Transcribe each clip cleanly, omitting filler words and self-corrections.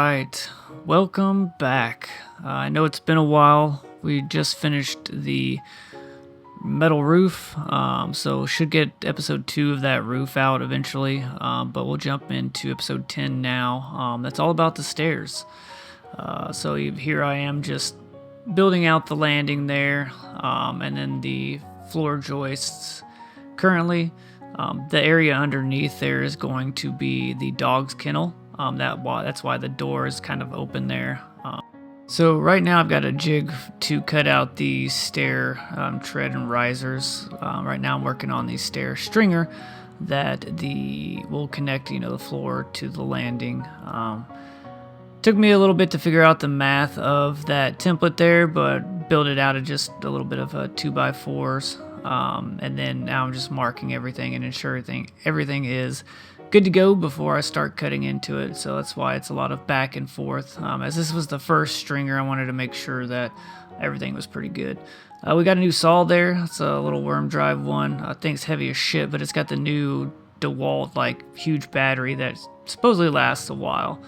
right, welcome back. I know it's been a while. We just finished the metal roof, so should get episode 2 of that roof out eventually, but we'll jump into episode 10 now. That's all about the stairs. So here I am just building out the landing there, and then the floor joists. Currently, the area underneath there is going to be the dog's kennel. That's why the door is kind of open there. So right now I've got a jig to cut out the stair tread and risers. Right now I'm working on the stair stringer that will connect, the floor to the landing. Took me a little bit to figure out the math of that template there, but built it out of just a little bit of 2x4s. And then now I'm just marking everything and ensuring everything is good to go before I start cutting into it. So that's why it's a lot of back and forth. As this was the first stringer, I wanted to make sure that everything was pretty good. We got a new saw there. It's a little worm drive one. I think it's heavy as shit, but it's got the new DeWalt huge battery that supposedly lasts a while.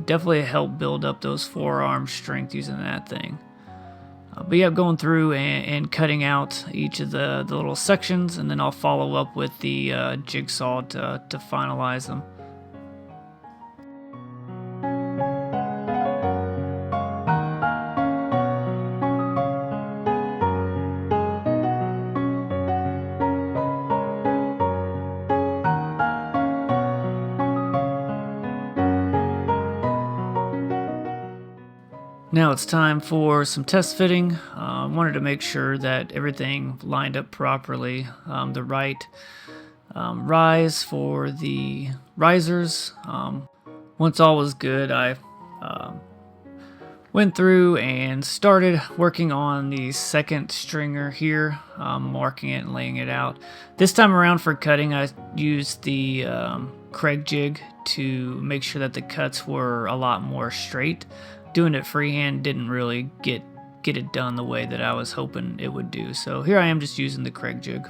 Definitely helped build up those forearm strength using that thing. But yeah, going through and cutting out each of the little sections, and then I'll follow up with the jigsaw to finalize them. Now it's time for some test fitting. I wanted to make sure that everything lined up properly. The right rise for the risers. Once all was good, I went through and started working on the second stringer here, marking it and laying it out. This time around for cutting, I used the Craig jig to make sure that the cuts were a lot more straight. Doing it freehand didn't really get it done the way that I was hoping it would do. So here I am just using the Craig jig.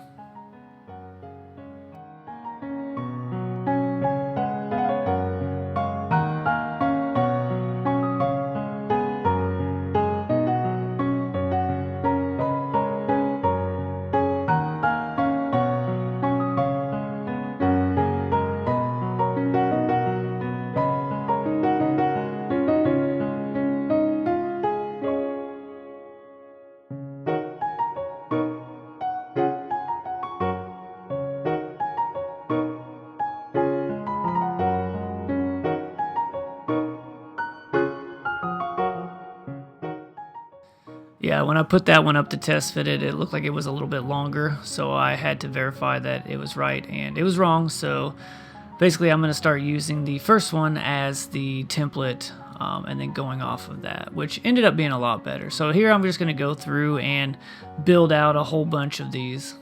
Yeah, when I put that one up to test fit it looked like it was a little bit longer, so I had to verify that it was right, and it was wrong. So basically I'm going to start using the first one as the template, and then going off of that, which ended up being a lot better. So here I'm just going to go through and build out a whole bunch of these.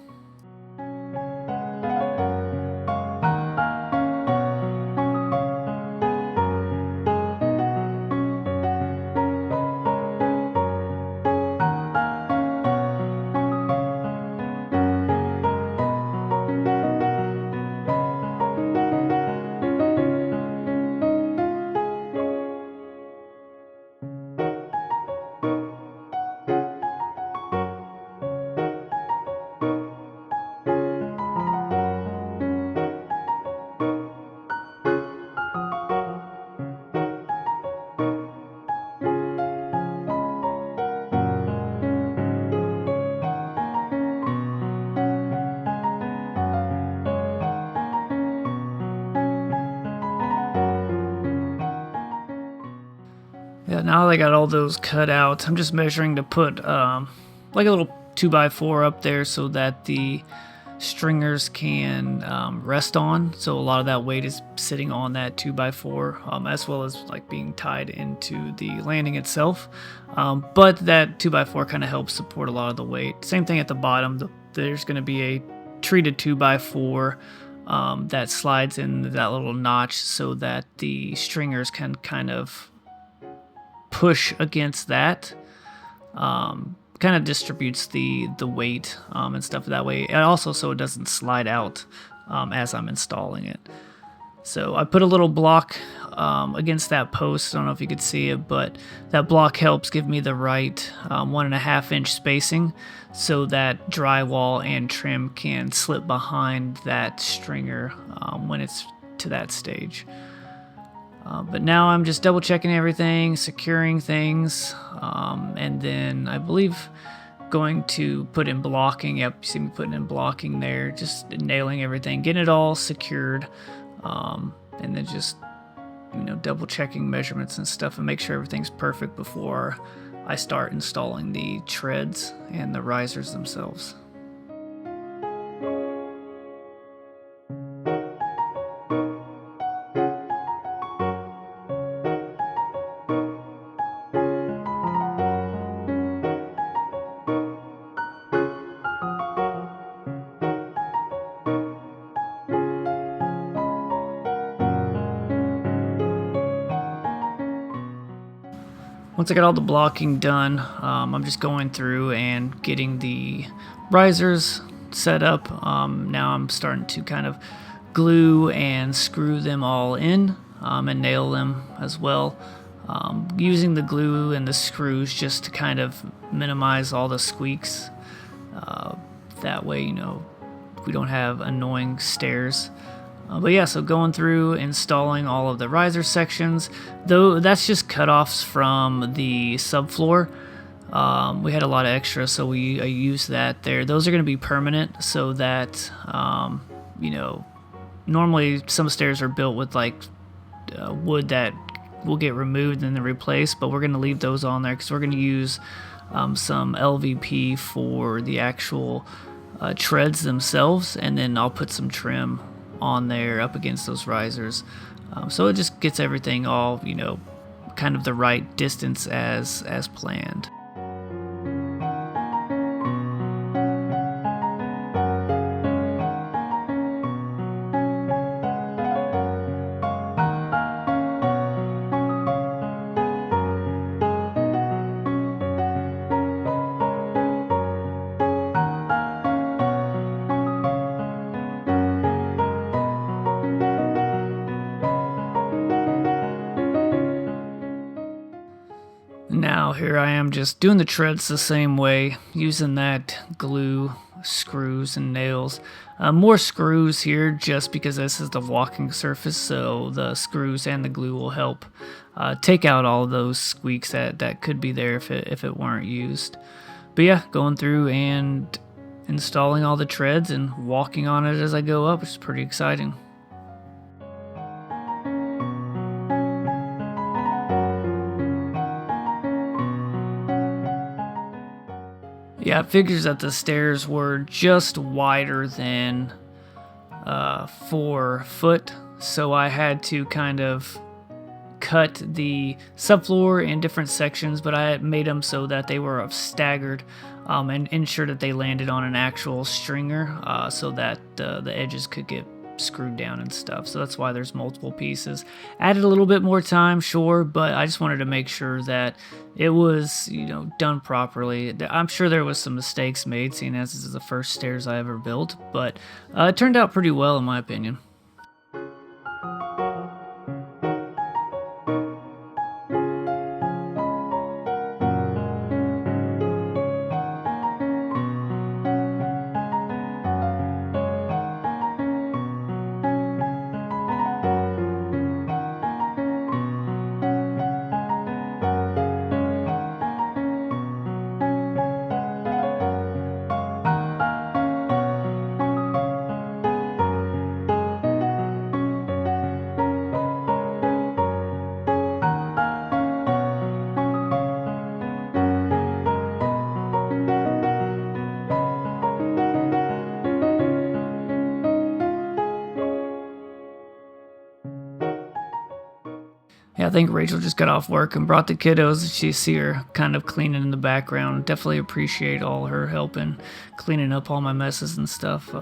Yeah, now that I got all those cut out, I'm just measuring to put like a little 2x4 up there so that the stringers can rest on. So a lot of that weight is sitting on that 2x4, as well as being tied into the landing itself. But that 2x4 kind of helps support a lot of the weight. Same thing at the bottom. There's going to be a treated 2x4 that slides in that little notch so that the stringers can kind of push against that. Kind of distributes the weight and stuff that way, and also so it doesn't slide out as I'm installing it. So I put a little block against that post. I don't know if you could see it, but that block helps give me the right 1.5 inch spacing so that drywall and trim can slip behind that stringer when it's to that stage. But now I'm just double checking everything, securing things, and then I believe going to put in blocking. Yep, you see me putting in blocking there, just nailing everything, getting it all secured, and then just double checking measurements and stuff and make sure everything's perfect before I start installing the treads and the risers themselves. Once I got all the blocking done, I'm just going through and getting the risers set up. Now I'm starting to kind of glue and screw them all in and nail them as well. Using the glue and the screws just to kind of minimize all the squeaks. That way, we don't have annoying stairs. But yeah, so going through installing all of the riser sections, though that's just cutoffs from the subfloor. We had a lot of extra, so I used that there. Those are going to be permanent, so that normally some stairs are built with like wood that will get removed and then replaced, but we're going to leave those on there because we're going to use some LVP for the actual treads themselves, and then I'll put some trim on there up against those risers, so it just gets everything all kind of the right distance as planned. Now here I am just doing the treads the same way, using that glue, screws, and nails. More screws here just because this is the walking surface, so the screws and the glue will help take out all of those squeaks that could be there if it weren't used. But yeah, going through and installing all the treads and walking on it as I go up, which is pretty exciting. Yeah, it figures that the stairs were just wider than 4 foot, so I had to kind of cut the subfloor in different sections, but I made them so that they were staggered and ensured that they landed on an actual stringer so that the edges could get screwed down and stuff. So that's why there's multiple pieces. Added a little bit more time, sure, but I just wanted to make sure that it was done properly. I'm sure there was some mistakes made, seeing as this is the first stairs I ever built, but it turned out pretty well in my opinion. Yeah, I think Rachel just got off work and brought the kiddos. She see her kind of cleaning in the background. Definitely appreciate all her help in cleaning up all my messes and stuff.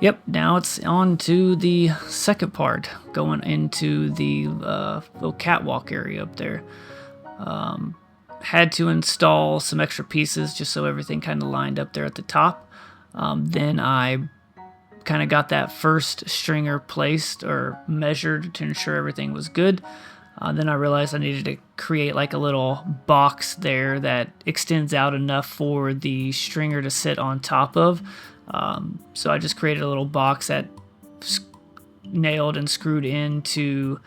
Yep, now it's on to the second part, going into the little catwalk area up there. Had to install some extra pieces just so everything kind of lined up there at the top. Then I kind of got that first stringer placed or measured to ensure everything was good. Then I realized I needed to create like a little box there that extends out enough for the stringer to sit on top of. So I just created a little box that nailed and screwed into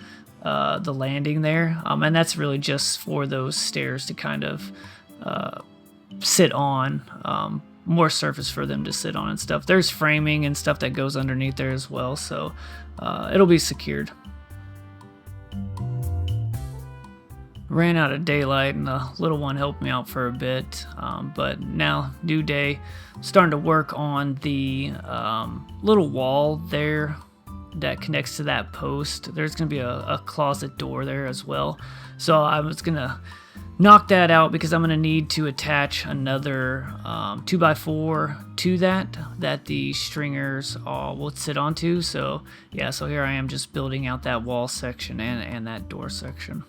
the landing there. And that's really just for those stairs to kind of sit on. More surface for them to sit on and stuff. There's framing and stuff that goes underneath there as well, so it'll be secured. Ran out of daylight and the little one helped me out for a bit, but now new day, starting to work on the little wall there that connects to that post. There's going to be a closet door there as well, so I was going to knock that out because I'm going to need to attach another 2x4 to that the stringers will sit onto. So yeah, so here I am just building out that wall section and that door section.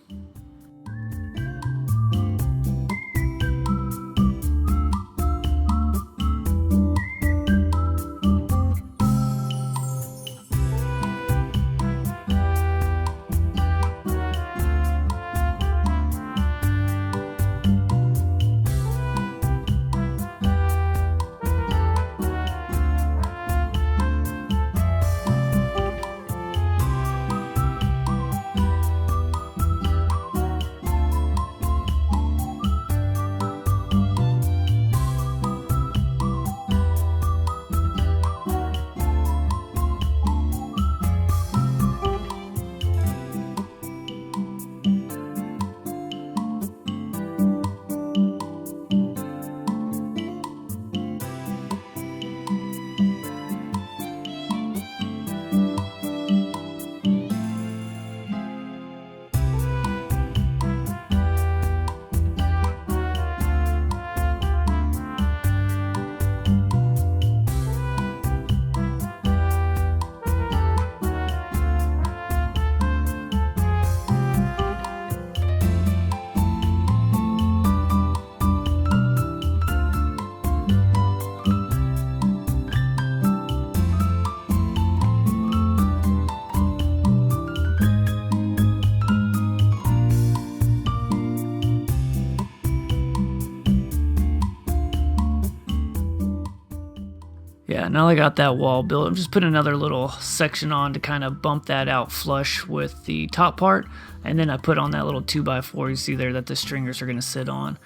Yeah, now I got that wall built. I'm just putting another little section on to kind of bump that out flush with the top part. And then I put on that little 2x4 you see there that the stringers are going to sit on.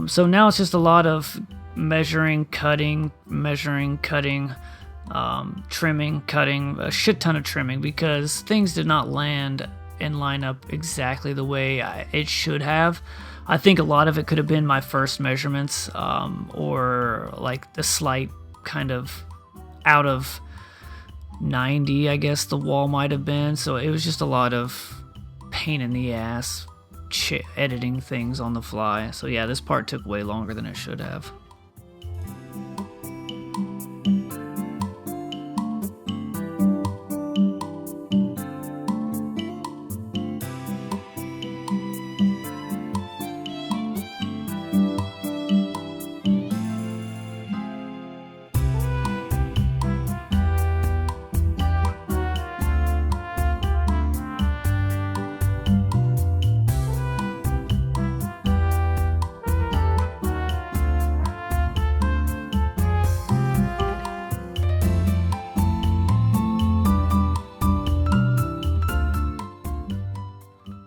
So now it's just a lot of measuring, cutting, trimming, cutting, a shit ton of trimming because things did not land and line up exactly the way it should have. I think a lot of it could have been my first measurements or like the slight kind of out of 90, I guess the wall might have been. So it was just a lot of pain in the ass editing things on the fly. So yeah, this part took way longer than it should have.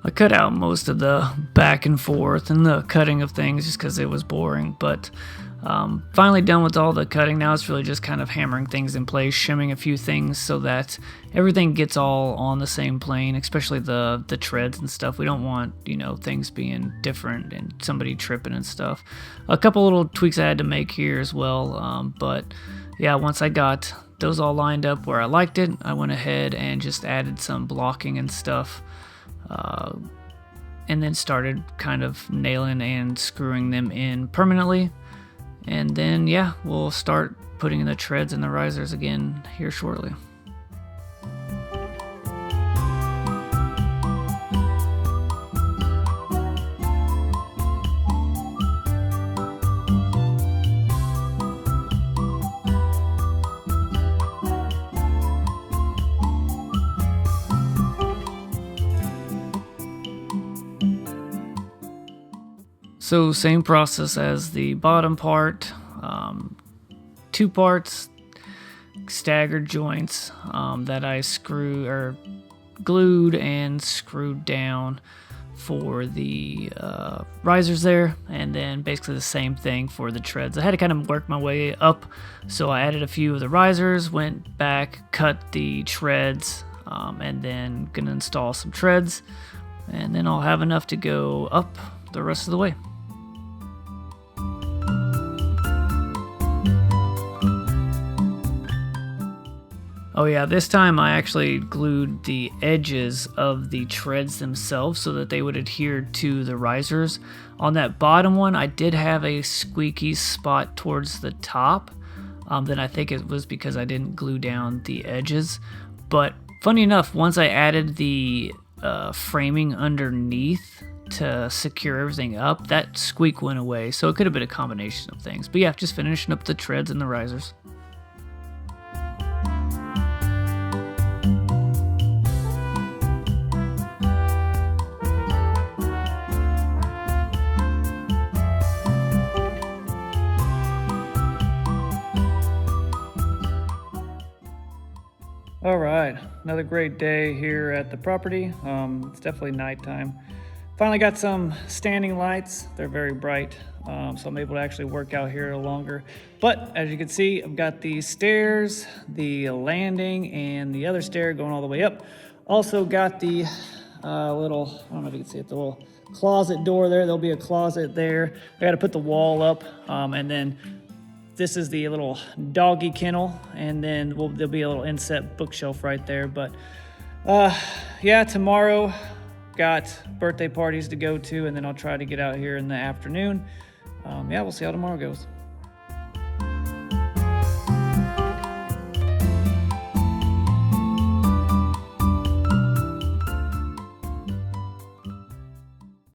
I cut out most of the back and forth and the cutting of things just because it was boring, but finally done with all the cutting. Now it's really just kind of hammering things in place, shimming a few things so that everything gets all on the same plane, especially the treads and stuff. We don't want, things being different and somebody tripping and stuff. A couple little tweaks I had to make here as well, but yeah, once I got those all lined up where I liked it, I went ahead and just added some blocking and stuff. And then started kind of nailing and screwing them in permanently. And then, yeah, we'll start putting in the treads and the risers again here shortly. So same process as the bottom part, 2 parts, staggered joints that I glued and screwed down for the risers there, and then basically the same thing for the treads. I had to kind of work my way up, so I added a few of the risers, went back, cut the treads, and then gonna install some treads, and then I'll have enough to go up the rest of the way. Oh yeah, this time I actually glued the edges of the treads themselves so that they would adhere to the risers. On that bottom one, I did have a squeaky spot towards the top. Then I think it was because I didn't glue down the edges. But funny enough, once I added the framing underneath to secure everything up, that squeak went away. So it could have been a combination of things. But yeah, just finishing up the treads and the risers. All right, another great day here at the property. It's definitely nighttime. Finally got some standing lights. They're very bright, so I'm able to actually work out here a little longer. But as you can see, I've got the stairs, the landing, and the other stair going all the way up. Also got the little, I don't know if you can see it, the little closet door there. There'll be a closet there. I got to put the wall up, and then this is the little doggy kennel, and then there'll be a little inset bookshelf right there. But yeah, tomorrow got birthday parties to go to, and then I'll try to get out here in the afternoon. Yeah, we'll see how tomorrow goes.